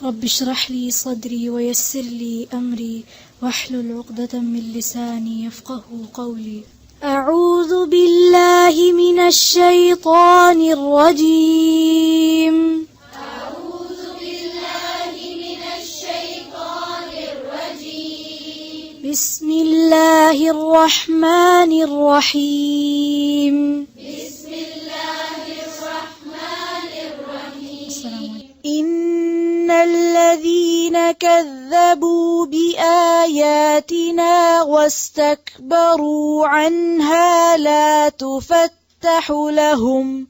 رب اشرح لي صدري ويسر لي أمري واحلل عقدة من لساني يفقه قولي. أعوذ بالله من الشيطان الرجيم. أعوذ بالله من الشيطان الرجيم. بسم الله الرحمن الرحيم. بسم الله الرحمن الرحيم. إن الذين كذبوا بآياتنا واستكبروا عنها لا تفتح لهم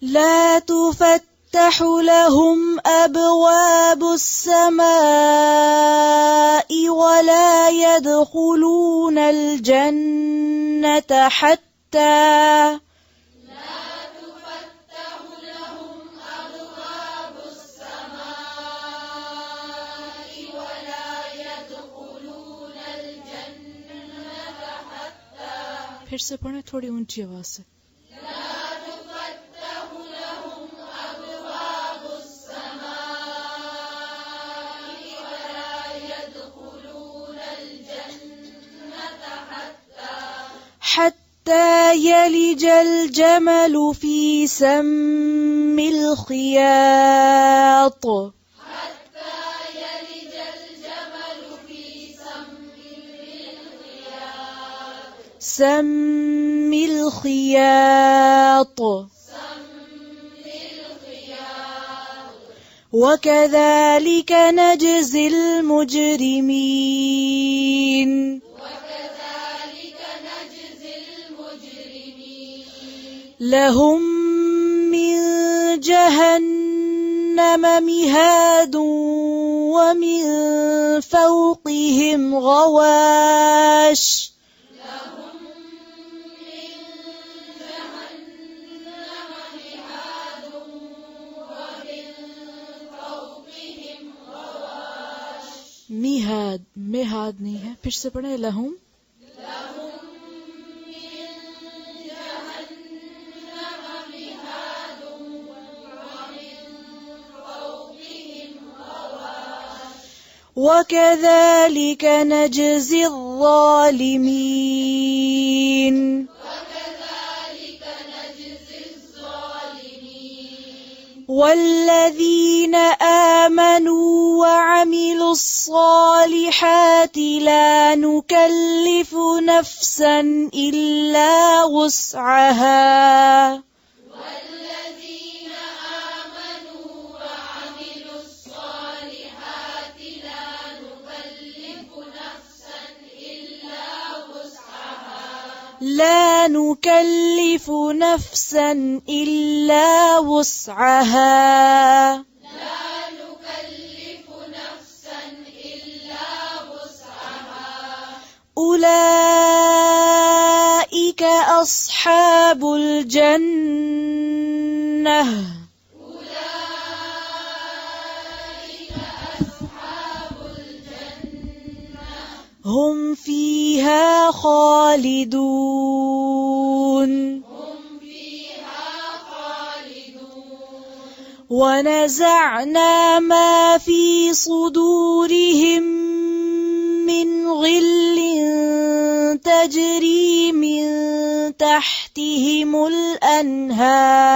لا تفتح لهم أبواب السماء ولا يدخلون الجنة حتى फिर से पढ़े थोड़ी ऊंची आवाज से। حتى يلج الجمل في سم الخياط سم الخياط وكذلك نجزي المجرمين لهم من جهنم مهاد ومن فوقهم غواش मिहाद मिहाद नहीं है, फिर से पढ़े लहुम وكذلك نجزي الظالمين والذين آمنوا وعملوا الصالحات لا نكلف نفسا إلا وسعها لا نكلف نفسا إلا وسعها أولئك أصحاب الجنة هم فيها خالدون ونزعنا ما في صدورهم من غل تجري من تحتهم الأنهار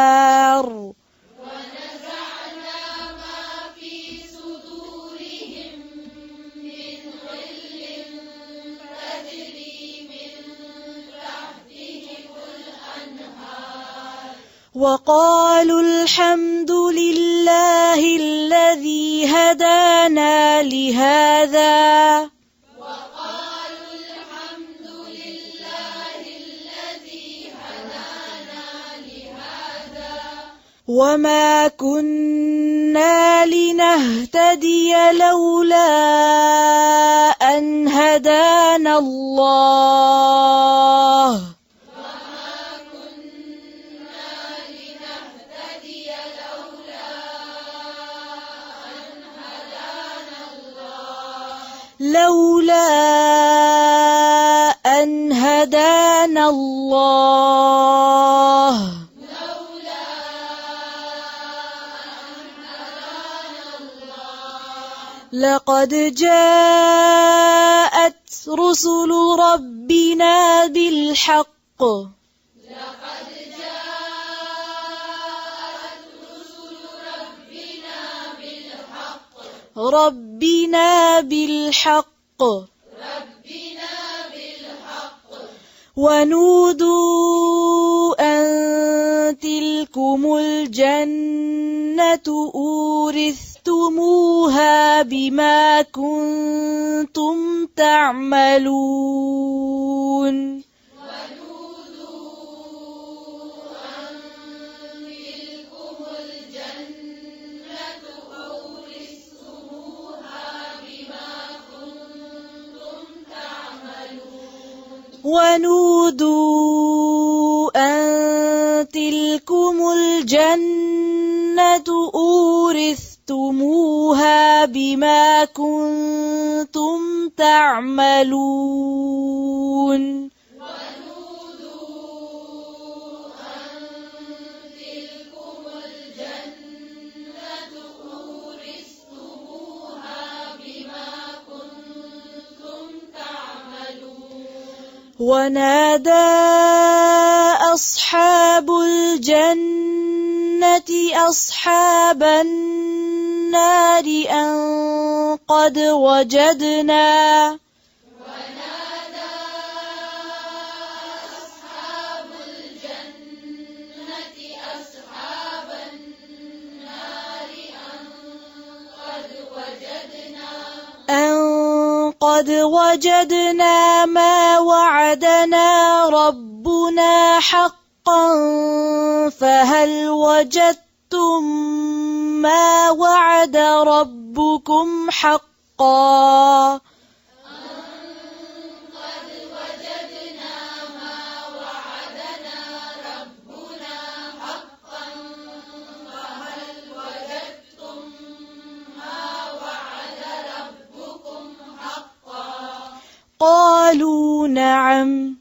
وقالوا الحمد لله الذي هدانا لهذا وما كنا لنهتدي لولا أن هدانا الله هدانا الله لقد جاءت رسل ربنا بالحق ربنا بالحق ونودوا أن تلكم الجنة أورثتموها بما كنتم تعملون ونودوا أن تلكم الجنة أورثتموها بما كنتم تعملون ونادى أصحاب الجنة أصحاب النار أن قد وجدنا قد وجدنا ما وعدنا ربنا حقا فهل وجدتم ما وعد ربكم حقا قالوا نعم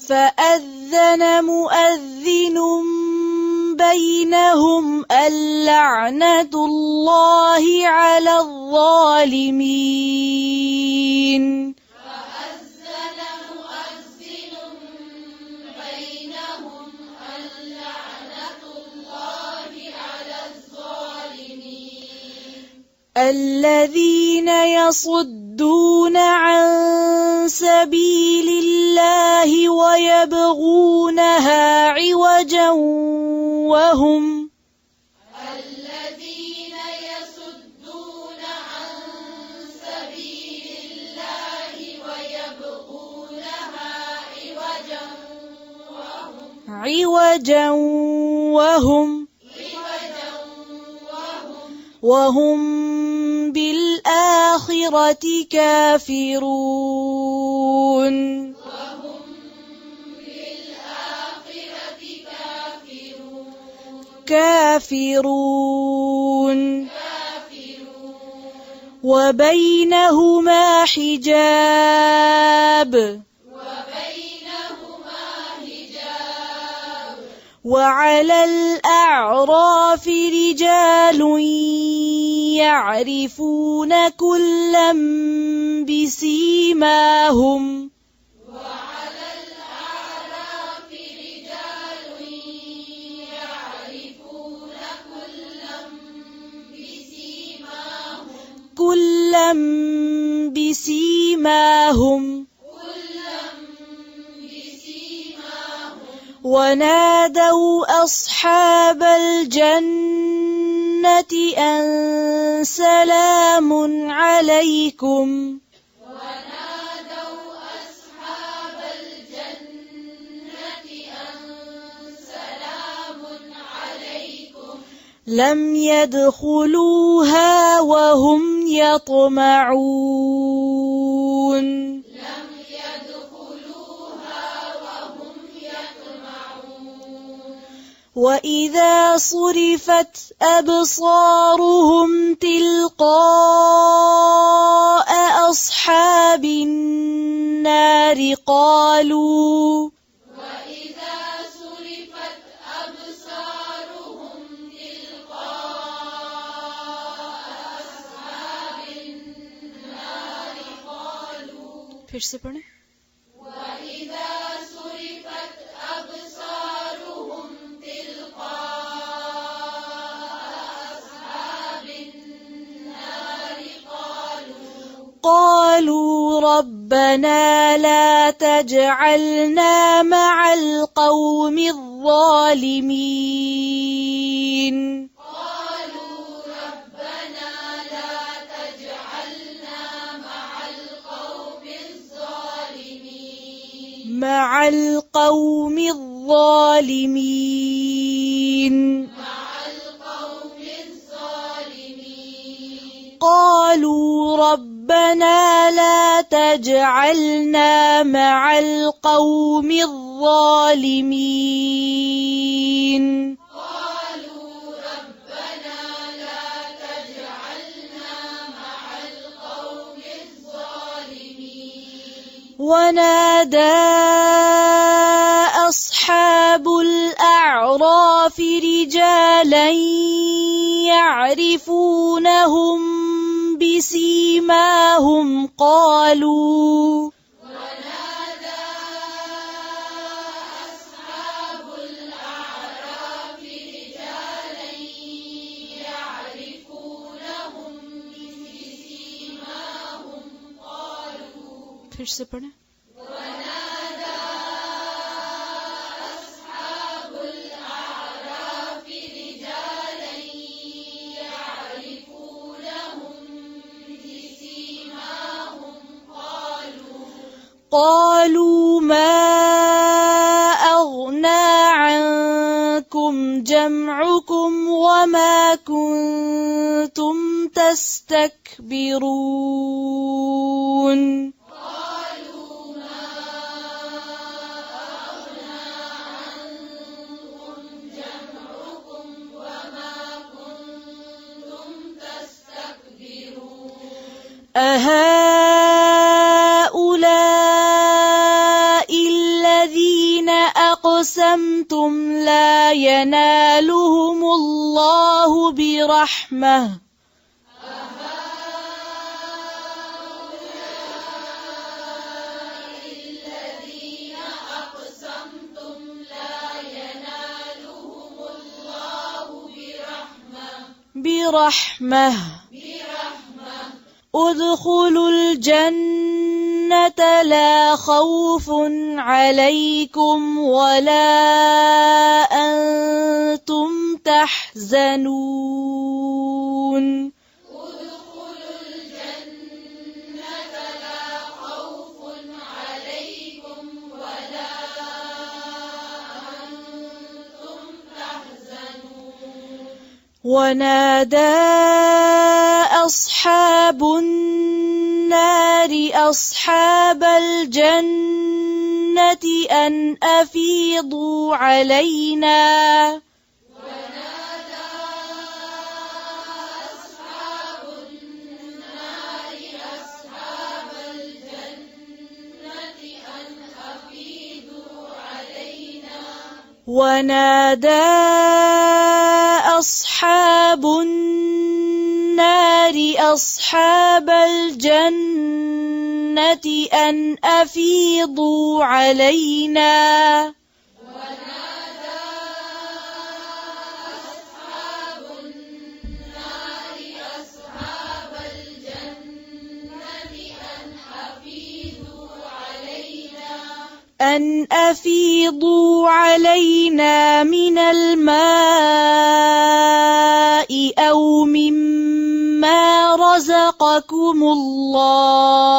فأذن مؤذن بينهم اللعنة الله على الظالمين الذين يصدون عن سبيل الله ويبغونها عوجا وهم وهم بالآخرة كافرون وبينهما حجاب وعلى الأعراف رجال يعرفون كلا بسيماهم ونادوا أصحاب الجنة أن سلام عليكم لم يدخلوها وهم يطمعون وإذا صرفت أبصارهم تلقاء أصحاب النار النار قالوا وإذا صرفت أبصارهم تلقاء أصحاب النار قالوا फिर से पढ़ें وإذا صرفت أبصارهم تلقاء أصحاب النار قالوا ربنا لا تجعلنا مع القوم الظالمين قالوا ربنا لا تجعلنا مع القوم الظالمين قالوا ربنا لا تجعلنا مع القوم الظالمين ونادى أصحاب الأعراف رجالا يعرفونهم بسيماهم قالوا फिर से पढ़ें قالوا ما أغنى عنكم جمعكم وما كنتم تستكبرون أهؤلاء الذين أقسمتم لا ينالهم الله برحمة ادخلوا الجنة لا خوف عليكم ولا أنتم تحزنون ونادى أصحاب النار أصحاب الجنة أن أفيضوا علينا ونادى أصحاب النار أصحاب الجنة أن أفيضوا علينا أن أفيضوا علينا من الماء أو مما رزقكم الله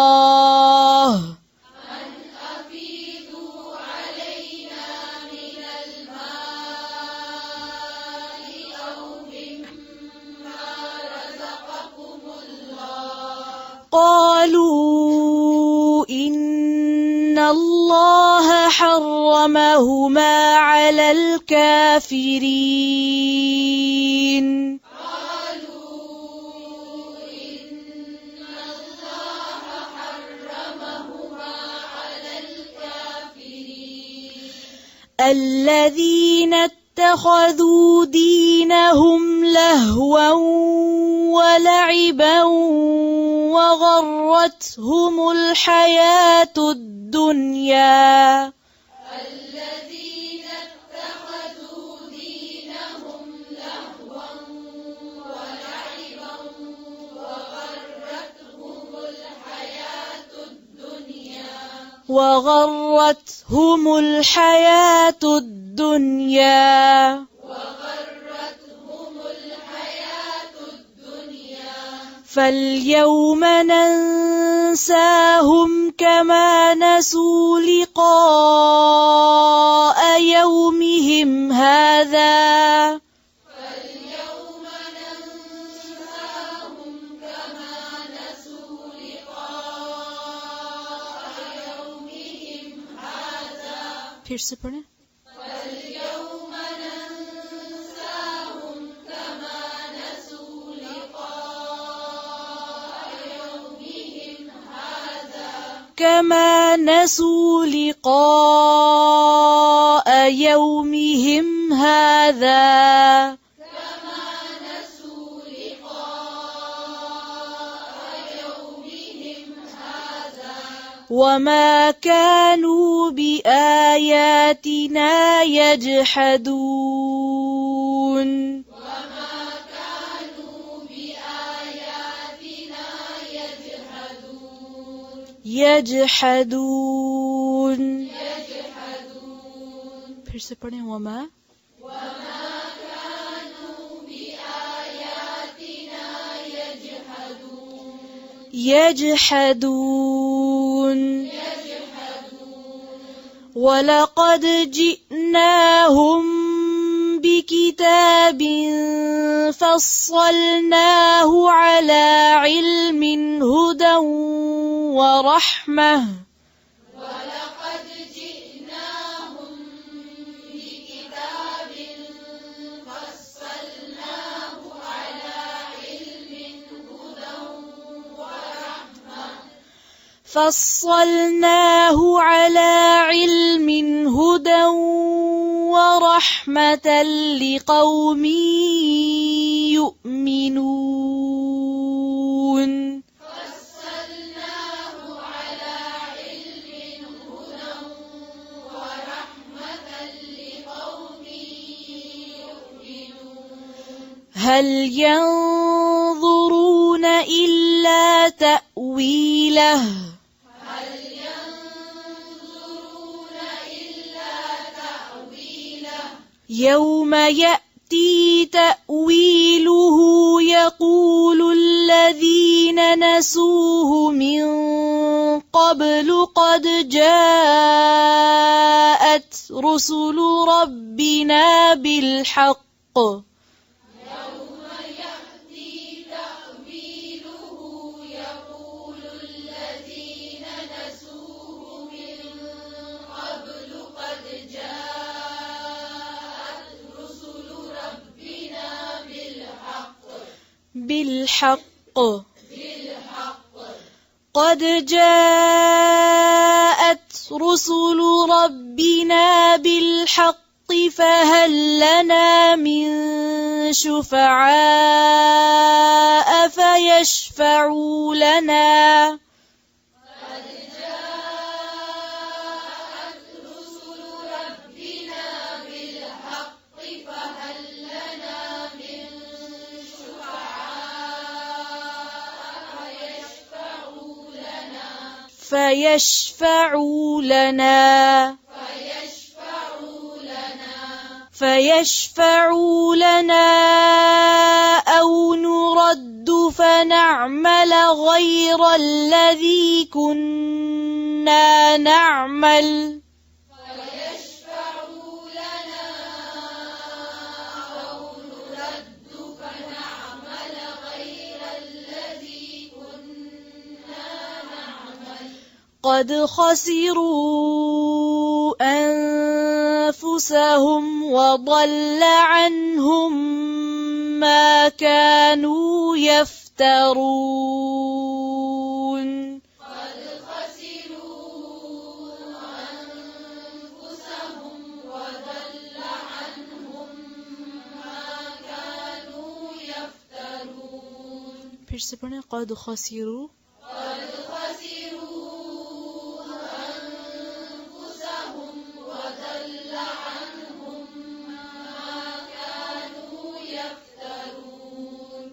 قالوا إن الله حرمهما على الكافرين الذين اتخذوا دينهم لهوا ولعبا وغرتهم الحياة الدنيا الذين اتخذوا دينهم لهوا ولعبا وغرتهم الحياة الدنيا فاليوم ننساهم كما نسوا لقاء يومهم هذا फिर से पढ़ें كما نسوا لقاء يومهم هذا وما كانوا بآياتنا يجحدون يجحدون फिर से पढ़ें وما يجحدون ولقد جئناهم بكتاب فصلناه على علم هدى ورحمة فصلناه على علم هدى ورحمة لقوم يؤمنون هل ينظرون إلا تأويله يوم يأتي تأويله يقول الذين نسوه من قبل قد جاءت رسل ربنا بالحق بالحق قد جاءت رسل ربنا بالحق فهل لنا من شفعاء فيشفعوا لنا فيشفعوا لنا أو نرد فنعمل غير الذي كنا نعمل قد خسروا أنفسهم وضل عنهم ما كانوا يفترون قد خسروا أنفسهم وضل फिर से पढ़ें। क़द खसिरू أنفسهم وضل عنهم ما كانوا يفترون.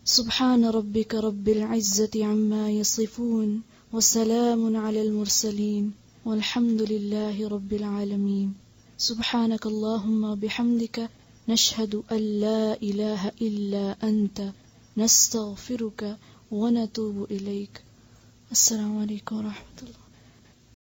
سبحان ربك رب العزة عما يصفون وسلام على المرسلين والحمد لله رب العالمين. سبحانك اللهم وبحمدك نشهد أن لا إله إلا أنت نستغفرك ونتوب إليك. السلام عليكم ورحمة الله.